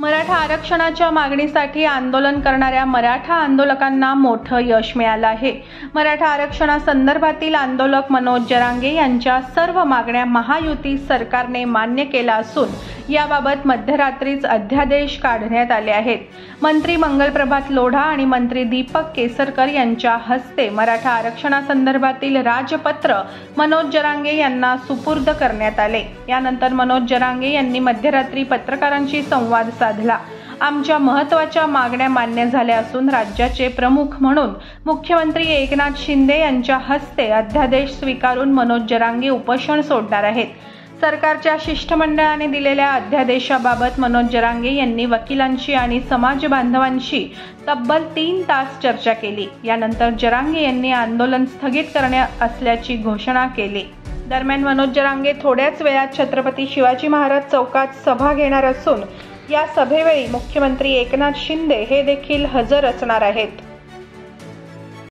मराठा आरक्षणाच्या मागणीसाठी आंदोलन करणाऱ्या मराठा आंदोलकांना मोठं यश मिळालं आहे। मराठा आरक्षणासंदर्भातील आंदोलक मनोज जरांगे यांच्या सर्व मागण्या महायुती सरकारने मान्य केल्या असून याबाबत मध्यरात्रीच अध्यादेश काढण्यात आले आहेत। मंत्री मंगलप्रभात लोढा आणि मंत्री दीपक केसरकर यांच्या हस्ते मराठा आरक्षणासंदर्भातील राजपत्र मनोज जरांगे यांना सुपूर्द करण्यात आले। यानंतर मनोज जरांगे यांनी मध्यरात्री पत्रकारांशी संवाद साधला। आमच्या महत्त्वाच्या मागण्या मान्य झाल्या असून राज्याचे प्रमुख म्हणून मुख्यमंत्री एकनाथ शिंदे यांच्या हस्ते अध्यादेश स्वीकारून मनोज जरांगे उपोषण सोडणार आहेत। सरकारच्या शिष्टमंडळाने दिलेल्या अध्यादेशाबाबत मनोज जरांगे यांनी वकिलांशी आणि समाज बांधवांशी तब्बल 3 तास चर्चा केली। यानंतर जरांगे यांनी आंदोलन स्थगित करणार असल्याची घोषणा केली। दरम्यान मनोज जरांगे थोड्याच वेळात छत्रपती शिवाजी महाराज चौकात सभा घेणार असून या सभेवेळी मुख्यमंत्री एकनाथ शिंदे हे देखील हजर असणार आहेत।